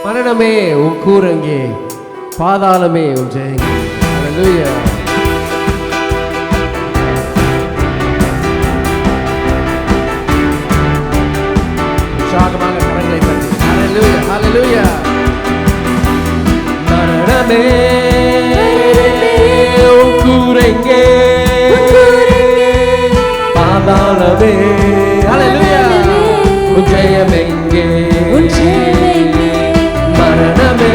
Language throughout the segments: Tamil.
மரணமே உன் கூரங்கே, பாதாளமே உன் ஜெயங்கே. ஹல்லேலூயா. உற்சாகமாக கரங்களை தட்டி ஹல்லேலூயா ஹல்லேலூயா. மரணமே உன் கூரங்கே, பாதாளமே ஹல்லேலூயா உன் ஜெயமெங்கே. மரணமே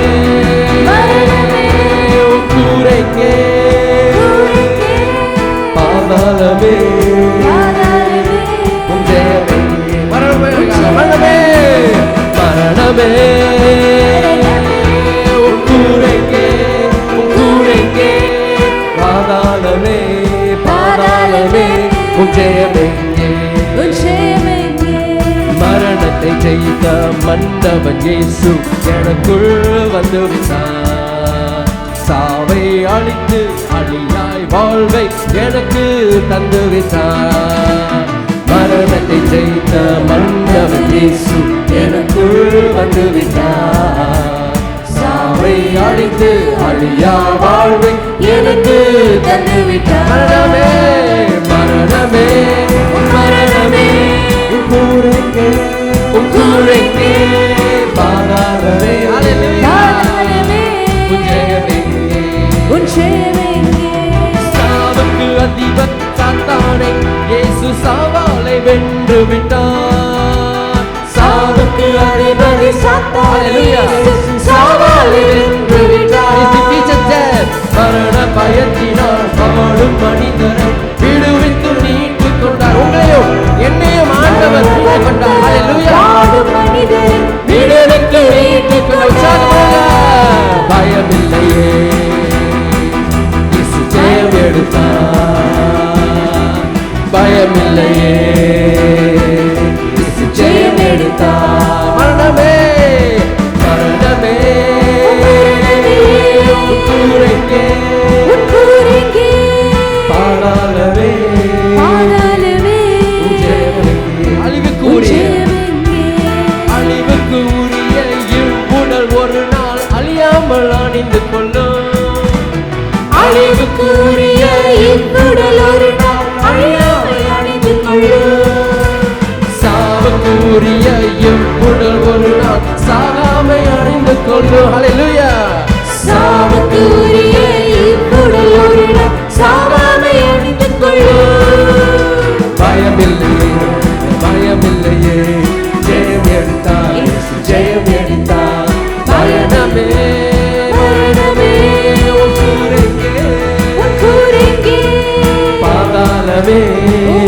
உன் கூரங்கே, பாதாளமே உன் ஜெயமெங்கே. மரணமே மரணமே உன் கூரங்கே, உன் கூரங்கே, பாதாளமே பாதாளமே உன் ஜெயமெங்கே. மரணத்தை ஜெயித்த மன்னவன் இயேசு எனக்குள் வந்து விட்டார். சாவை அழித்து அழியாய் வாழ்வை எனக்கு தந்து விட்டார். மரணத்தை ஜெயித்த மன்னவன் இயேசு எனக்குள் வந்து விட்டார். சாவை அழித்து அழியா வாழ்வை எனக்கு தந்து விட்டார். மரணமே மரணமே உன் கூரங்கே, உன் கூரங்கே, பாதாளமே ஹல்லேலூயா உன் ஜெயமெங்கே, உன் ஜெயமெங்கே. சாவுக்கு அதிபன் சாத்தானை இயேசு சாவாலை வென்று விட்டார். சாவுக்கு அதிபன் சாத்தானை இயேசு சாவாலை வென்று விட்டார். மரண பயத்தினால் வாழும் மனிதரை விடுவித்து மீட்டுக் கொண்டார். உங்களையும் என்னையும் ஆண்டவர் மீட்டுக் கொண்டார். ஹல்லேலூயா. வாழும் மனிதரை விடுவித்து மீட்டுக் கொண்டார். பயமில்லையே இயேசு ஜெயம் எடுத்தார். பயமில்லையே இயேசு ஜெயம் எடுத்தார். மரணமே மரணமே உன் கூரங்கே, உன் கூரங்கே, பாதாளமே பாதாளமே உன் ஜெயமெங்கே. அழிவுக்கு உரிய இவ்வுடல் ஒரு நாள் அழியாமல் அணிந்து கொள்ளும். அழிவுக்கு உரிய இவ்வுடல் ஒரு நாள் அழியாமல் அணிந்து கொள்ளும். சாவுக்கு உரிய இவ்வுடல் ஒரு நாள் சாகாமை அணிந்து கொள்ளும். ஹல்லேலூயா. சாவுக்கு உரிய இவ்வுடல் ஒரு நாள் சாகாமை அணிந்து கொள்ளும். பயமில்லையே பயமில்லையே ஜெயம் எடுத்தார் ஜெயம் எடுத்தார். மரணமே மரணமே உன் கூரங்கே, உன் கூரங்கே, பாதாளமே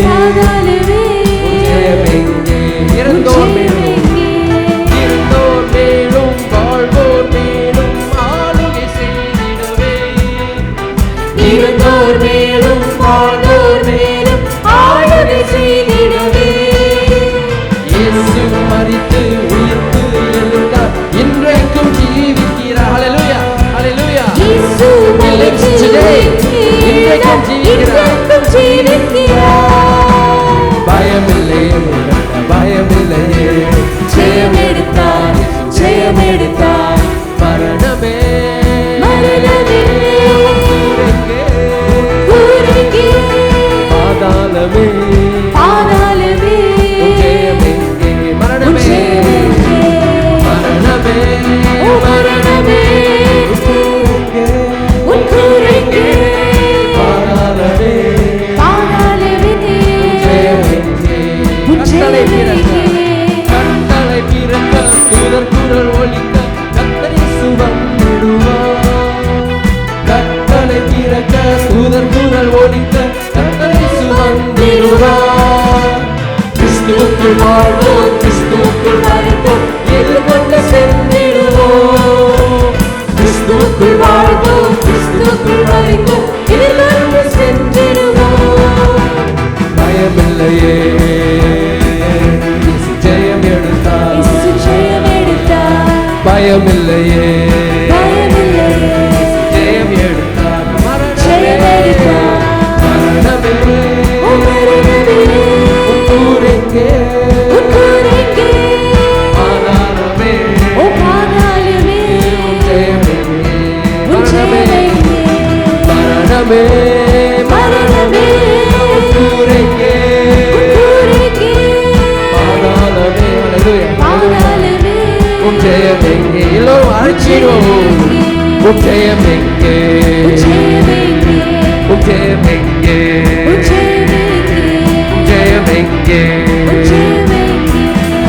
பாதாளமே உன் ஜெயமெங்கே. இறந்தோர் மேலும் இருந்தோர் மேலும் வாழ்வோர் மேலும் ஆளுகை செய்திடவே. இருந்தோர் மேலும் வாழ்வோர் மேலும் ஆளுகை செய்திடவே. இயேசு மரித்து உயிர்த்து எழுந்தார், இன்றைக்கும் ஜீவிக்கிறார். ஹல்லேலூயா ஹல்லேலூயா. இயேசு மரித்து இன்றைக்கும் ஜீவிக்கிறார். பயமில்லையே பயமில்லையே ஜெயம் எடுத்தார் ஜெயம் எடுத்தார். மரணமே மரணமே கூரங்கே, பாதாளமே பாதாளமே உன் ஜெயமெங்கே. மரணமே மரணமே மரணமே உன் கூரங்கே, பாதாளமே பாதாளமே உன் ஜெயமெங்கே. கட்டளை பிறக்க கட்டளை பிறக்க தூதர் குரல் ஒலிக்க கர்த்தர் இயேசு வந்திடுவார். கட்டளை பிறக்க தூதர் குரல் ஒலிக்க கர்த்தர் இயேசு வந்திடுவார். கிறிஸ்துவுக்குள் வாழ்வோம் கிறிஸ்துவுக்குள் மரித்தோம் எதிர்கொண்டு சென்றிடுவோம். கிறிஸ்துவுக்குள் வாழ்வோம் கிறிஸ்துவுக்குள் மரித்தோம் எதிர்கொண்டு சென்றிடுவோம். பயமில்லையே இயேசு ஜெயம் எடுத்தார். இயேசு ஜெயம் எடுத்தார். பயமில்லையே இயேசு ஜெயம் எடுத்தார். மரணமே மரணமே உன் கூரங்கே, பாதாளமே உம் ஜெயம் எங்கே? எல்லோரும் அழைச்சிடுவோம். உம் ஜெயம் எங்கே? உம் ஜெயம் எங்கே? உம் ஜெயம் எங்கே?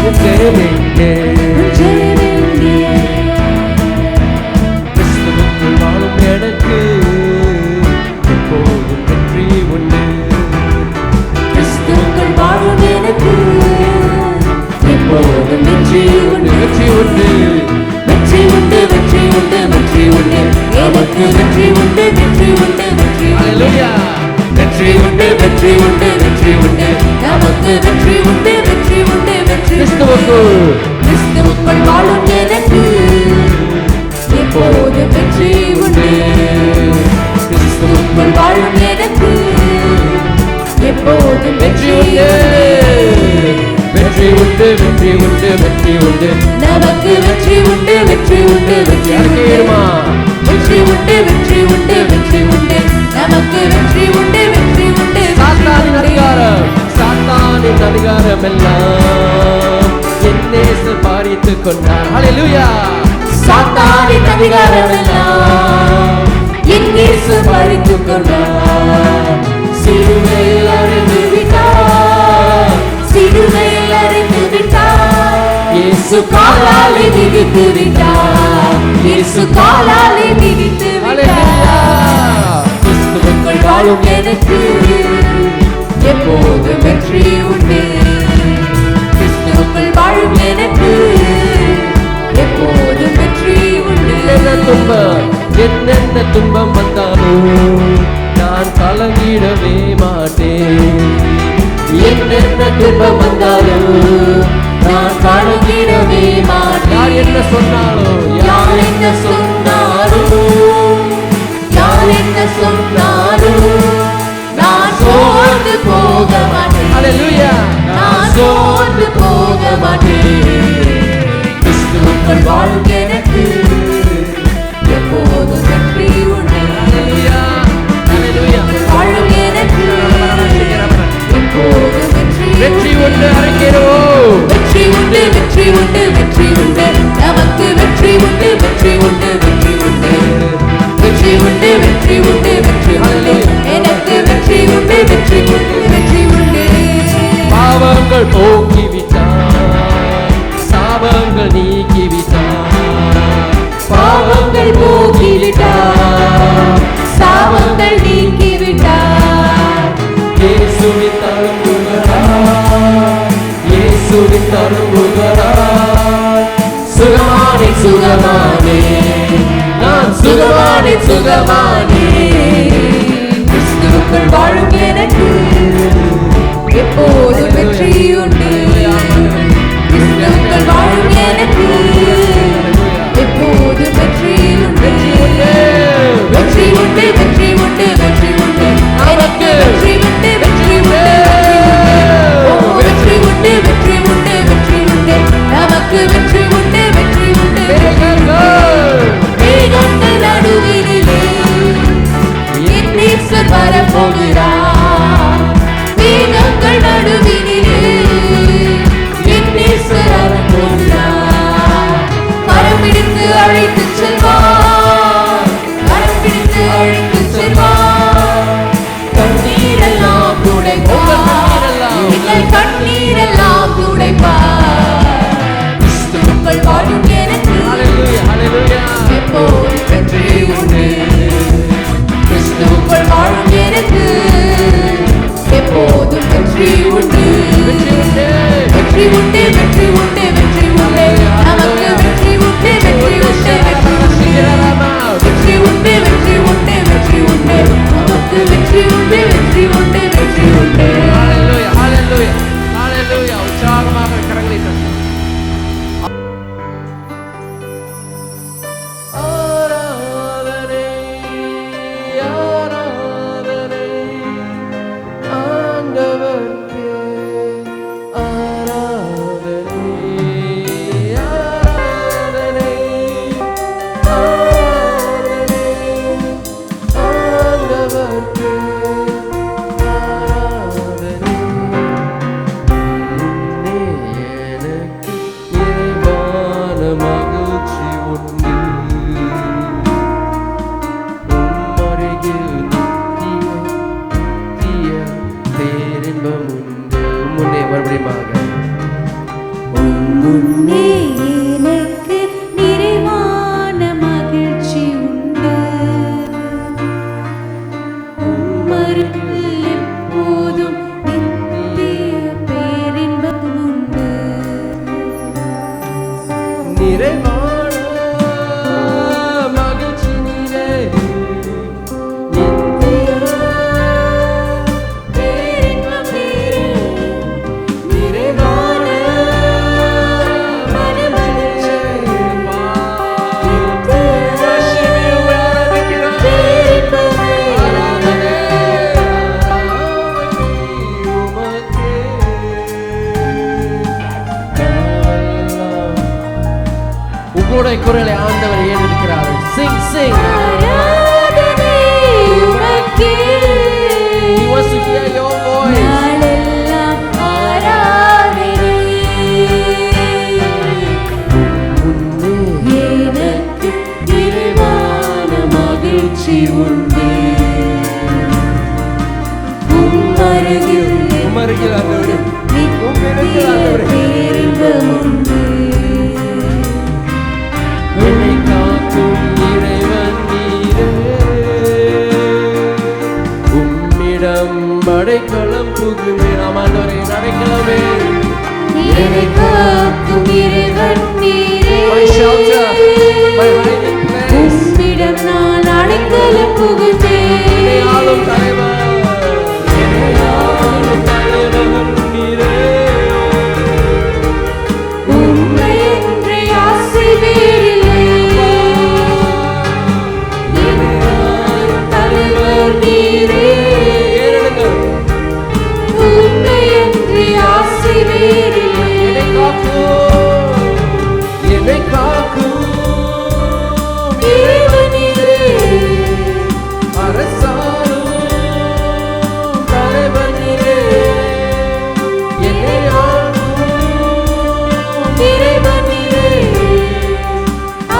உம் ஜெயம் எங்கே? கிறிஸ்துவுக்குள் வாழும் எனக்கு எப்போதும் வெற்றி உண்டு. கிறிஸ்துவுக்குள் வாழும் எனக்கு எப்போதும் வெற்றி உண்டு. வெற்றி உண்டு. வெற்றி உண்டு, வெற்றி உண்டு, வெற்றி உண்டு. எனக்கு வெற்றி உண்டு, வெற்றி உண்டு, வெற்றி உண்டு. ஹல்லேலூயா. வெற்றி உண்டு, வெற்றி உண்டு, வெற்றி உண்டு. நமக்கு வெற்றி உண்டு, வெற்றி உண்டு, வெற்றி உண்டு. கிறிஸ்துவுக்குள் வாழும் எனக்கு எப்போதும் வெற்றி உண்டு. கிறிஸ்துவுக்குள் வாழும் எனக்கு எப்போதும் வெற்றி உண்டு. வெற்றி உண்டு, வெற்றி உண்டு, வெற்றி உண்டு. நமக்கு வெற்றி உண்டு, வெற்றி உண்டு, வெற்றி உண்டு. வெற்றி உண்டு, வெற்றி உண்டு, வெற்றி உண்டு. நமக்கு வெற்றி உண்டு, வெற்றி உண்டு. சாத்தானின் அதிகாரம், சாத்தானின் அதிகாரம் எல்லாம் என் நேசர் பறித்துக் கொண்டார். ஹல்லேலூயா. சாத்தானின் அதிகாரம் எல்லாம் என் இயேசு பறித்துக் கொண்டார். சிலுவையில் அறைந்து விட்டார், சிலுவையில் அறைந்து விட்டார். இயேசு காலாலே மிதித்து விட்டார், இயேசு காலாலே மிதித்து விட்டார். கிறிஸ்துவுக்குள் வாழும் எனக்கு எப்போதும் வெற்றி உண்டு. கிறிஸ்துவுக்குள் வாழும் எனக்கு எப்போதும் வெற்றி உண்டு. என்னென்ன துன்பம் வந்தாலும் நான் கலங்கிடவே மாட்டேன். என்னென்ன துன்பம் வந்தாலும் நான் கலங்கிடவே மாட்டேன். யார் என்ன சொன்னாலும், யார் என்ன சொன்னாலும், யார் என்ன சொன்னாலும் நான் சோர்ந்து போக மாட்டேன். ஹல்லேலூயா. நான் சோர்ந்து போக மாட்டேன். கிறிஸ்துவுக்குள் வாழும் எனக்கு எப்போதும் வெற்றி உண்டு. ஹல்லேலூயா. ஹல்லேலூயா. வாழும் எனக்கு எப்போதும் வெற்றி உண்டு. அறிக்கையிடுவோம். வெற்றி உண்டு, வெற்றி உண்டு, வெற்றி உண்டு. நமக்கு வெற்றி உண்டு, வெற்றி உண்டு, வெற்றி உண்டு. வெற்றி உண்டு, வெற்றி உண்டு, வெற்றி உண்டு. எனக்கு வெற்றி உண்டு, வெற்றி உண்டு, வெற்றி உண்டு. பாவங்கள் போக்கிவிட்டார், சாபங்கள் நீக்கிவிட்டார். பாவங்கள் போக்கிவிட்டார், சாபங்கள் நீக்கிவிட்டார். இயேசுவின் தழும்புகளால், இயேசுவின் தழும்புகளால் சுகமானே, சுகமானே, நான் சுகமானே, சுகமானே. கிறிஸ்துவுக்குள் வாழும் எனக்கு எப்போதும் வெற்றி உண்டு. கிறிஸ்துவுக்குள் வாழும் எனக்கு எப்போதும் வெற்றி உண்டு. வெற்றி உண்டு, வெற்றி உண்டு, வெற்றி உண்டு. எனக்கு வெற்றி உண்டு, வெற்றி உண்டு, வெற்றி உண்டு, வெற்றி உண்டு, வெற்றி உண்டு. நமக்கு வெற்றி உண்டு, வெற்றி உண்டு. மேகங்கள் நடுவினிலே என் நேசர் வரப்போகிறார். மேகங்கள் நடுவினிலே என் நேசர் வரப்போகிறார். கரம் பிடித்து அழைத்துச் செல்வார், கரம் பிடித்து அழைத்துச் செல்வார். கண்ணீரெல்லாம் துடைப்பார், எங்கள் கண்ணீரெல்லாம் துடைப்பார். கிறிஸ்துவுக்குள் வாழும் எனக்கு எப்போதும் வெற்றி உண்டு. கிறிஸ்துவுக்குள் வாழும் எனக்கு எப்போதும் வெற்றி உண்டு. வெற்றி உண்டு, வெற்றி உண்டு, வெற்றி உண்டு. நமக்கு வெற்றி உண்டு, வெற்றி உண்டு, வெற்றி உண்டு. வெற்றி உண்டு, வெற்றி உண்டு, வெற்றி உண்டு. நமக்கு வெற்றி உண்டு, வெற்றி உண்டு, வெற்றி உண்டு. ஹல்லேலூயா. ஹல்லேலூயா. ஹல்லேலூயா. உற்சாகமாக கரங்களை தட்டி ஆராதனை, ஆராதனை ஆண்டவர்க்கே, ஆராதனை உங்களுடைய குரலை ஆண்டவர் ஏறெடுக்கிறார்கள். Sing, sing. ஆராதனை உமக்கே. He wants to hear your voice. நாளெல்லாம் ஆராதனை. எனக்கு நிறைவான மகிழ்ச்சி உண்டு. உம்மருகில் ஆண்டவரே, பேரின்பம் உண்டு. என்னை காக்கும் இறைவன் நீரே, உம்மிடம் அடைக்கலம் புகுவேன். ஆண்டவரே, அடைக்கலமே. என்னை காக்கும் இறைவன் நீரே, My shelter, my hiding place. உம்மிடம் நான் அடைக்கலம் புகுவேன். என்னை ஆளும் தலைவர், என்னை ஆளும் தலைவர் நீரே. உம்மையன்றி ஆசை வேறில்லை. என்னை ஆளும் தலைவர் நீரே, ஏறெடுங்கள். உம்மையன்றி ஆசை வேறில்லை. என்னை காக்கும், என்னை காக்கும் இறைவன் நீரே, அரசாளும் தலைவர் நீரே. என்னை ஆளும் இறைவன் நீரே,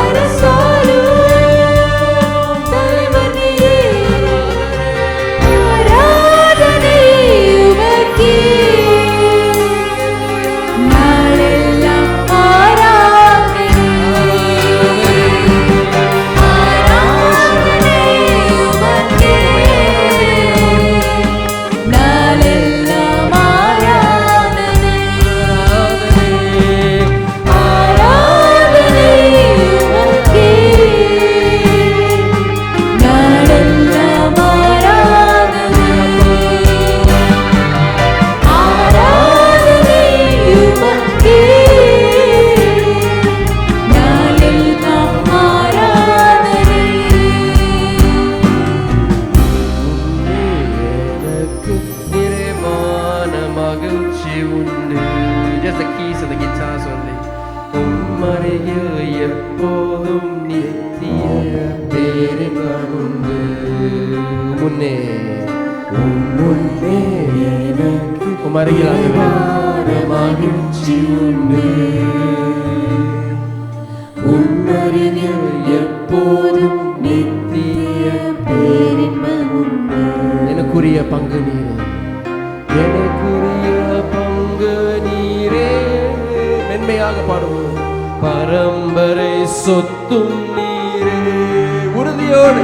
அரசாளும் தலைவர் நீரே. ஆராதனை உமக்கே. நாளெல்லாம் ஆராதனை. ஆராதனை உமக்கே. நாளெல்லாம் ஆராதனை. ஆராதனை உமக்கே. நாளெல்லாம் ஆராதனை. ஆராதனை உமக்கே. நாளெல்லாம் ஆராதனை. எனக்கு நிறைவான மகிழ்ச்சி உண்டு. Just the keys of the guitars only. உம்மருகில் எப்போதும் நித்திய பேரின்பம் உண்டு. முன்னே முன்னே எனக்கு உம்மருகில் நிறைவான மகிழ்ச்சி உண்டு. உம்மருகில் எப்போதும் நித்திய பேரின்பம் உண்டு. எனக்குரிய பங்கு நீரே, எனக்குரிய பங்கு நீரே. மென்மையாக பாடுவோம். பரம்பரை சொத்தும் நீரே. உறுதியோடு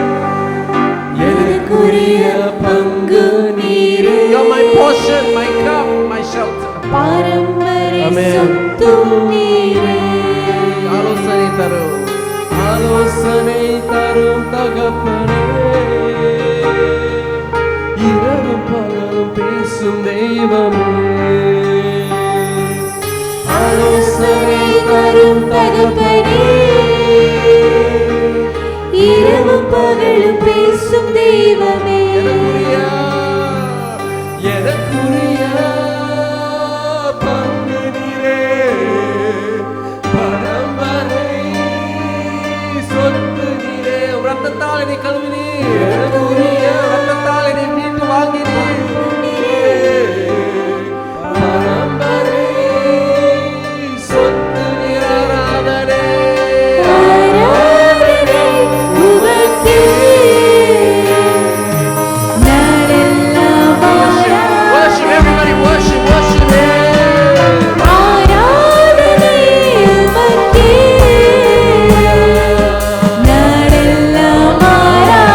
எனக்குரிய பங்கு நீரே. You're my portion, my cup, my shelter. பாரம்பரிய Amen. சொத்தும் நீரே. ஆலோசனை தரும், ஆலோசனை தரும் தகப்பனே. இரவும் பகலும் பேசும் தெய்வமே. ஆலோசனை தரும் தகப்பனே. இரவும் பகலும் பேசும் தெய்வமே. எனக்குரிய எனக்குரிய பங்கு நீரே. பரம்பரை சொத்து நீரே. ரத்தத்தால் என்னை கழுவினீர். எனக்குரிய ரத்தத்தால் என்னை மீட்டு வாங்கினீர். பரம்பரை சொத்து நீர். ஆராதனை. ஆராதனை உமக்கே. நாளெல்லாம் ஆராதனை. Worship, everybody worship, worship Him. ஆராதனை உமக்கே. நாளெல்லாம் ஆராதனை.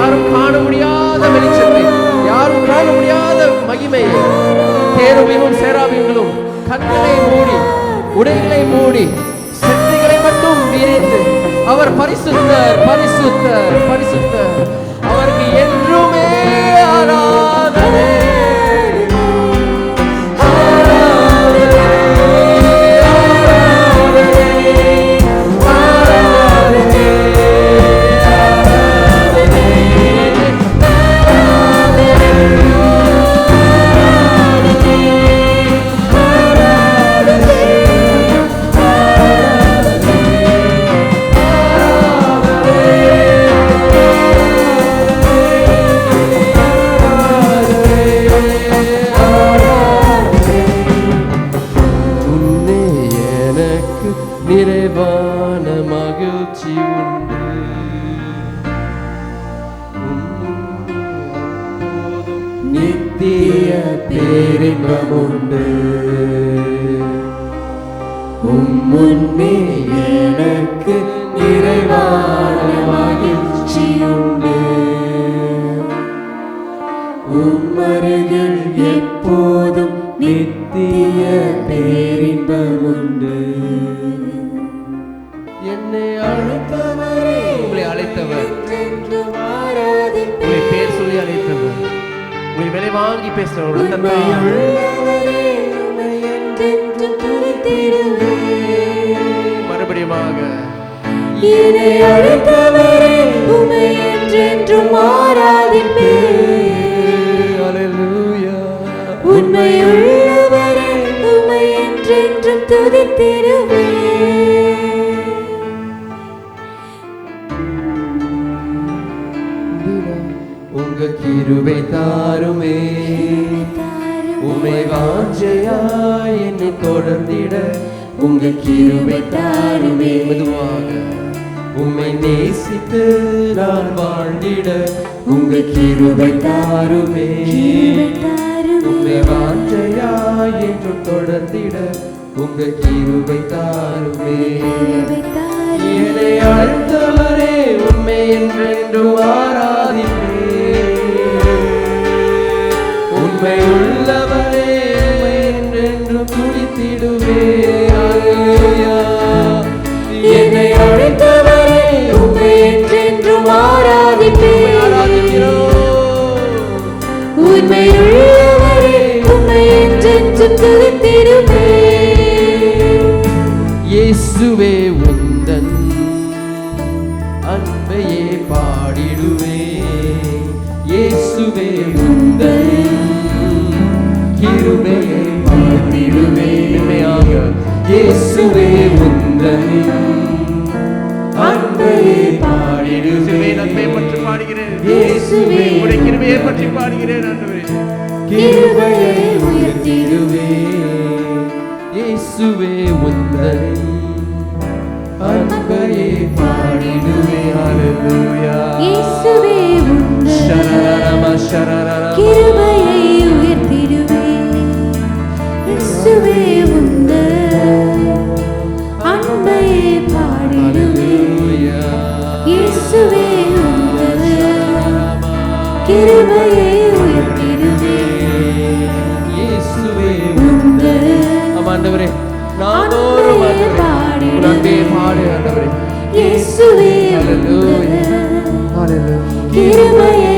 யாரும் காண முடியாத வெளிச்சத்தை, யாரும் காண முடியாத மகிமையை கேருபீமும் சேராபீன்களும் கண்களை மூடி உடைகளை மூடி செட்டைகளை மட்டும் விரித்து அவர் பரிசுத்தர் பரிசுத்தர் பரிசுத்தர், அவருக்கு என்றுமே ஆராதனை. நிறைவான மகிழ்ச்சி உண்டு, நித்திய பேரின்பம் உண்டு. முன்னே எனக்கு நிறைவான மகிழ்ச்சி உண்டு, உம்மருகில் எப்போதும் நித்திய பேரின்பம் உண்டு. என்னை அழைத்தவரே, உங்களை அழைத்தவர், உங்களை பேர் சொல்லி அழைத்தவர், உங்களை விலை வாங்கி பேசுறவர், மறுபடியுமாக என்னை அழைத்தவரே உம்மை என்றென்றும் ஆராதிப்பேன். அல்லேலூயா. உண்மையுள்ளவரே உம்மை என்றென்றும் துதித்திடுவேன். உங்க கிருபை தாருமே, உம்மை வாஞ்சையாய் என்னை தொடர்ந்திட உங்க கிருபை தாருமே. மெதுவாக உம்மை நேசித்து நான் வாழ்ந்திட உங்க கிருபை தாருமே, உம்மை வாஞ்சையாய் என்று தொடர்ந்திட உங்க கிருபை தாருமே. என்னை அழைத்தவரே உம்மை என்றென்றும் ஆராதிப்பேன், உண்மை உள்ளவரே உம்மை என்றென்றும் துதித்திடுவேன். என்னை அழைத்தவரே உம்மை என்றென்றும் ஆராதிப்பேன். உண்மையுள்ளவரே உம்மை என்றென்றும் துதித்திடுவேன். இயேசுவே உந்தன் அன்பையே பாடிடுவேன், இயேசுவே உந்தன் கிருபையை பாடிடுவேன். உண்மையாக இயேசுவே உந்தன் அன்பையே பாடிடுவேன். நன்மை பற்றி பாடுகிறேன், இயேசுவே உம்முடைய கிருபையை பற்றி பாடுகிறேன். ஆண்டவரே கிருபையை உயர்த்திடுவேன். இயேசுவே உந்தன் அன்பையே பாடிடுவேன். அல்லேலூயா. இயேசுவே உந்தன் ஷரரரம ஷரரரம கிருபையை உயர்த்திடுவேன். இயேசுவே உந்தன் அன்பையை பாடிடுவேன். இயேசுவே உந்தன் கிருபையை உயர்த்திடுவேன். இயேசுவே உந்தன் ஆண்டவரே நானோரும் ஆண்டவரே நன்றி பாடு ஆண்டவரே. இயேசுவே அல்லேலூயா. உந்தன் அல்லேலூயா. கிருபையை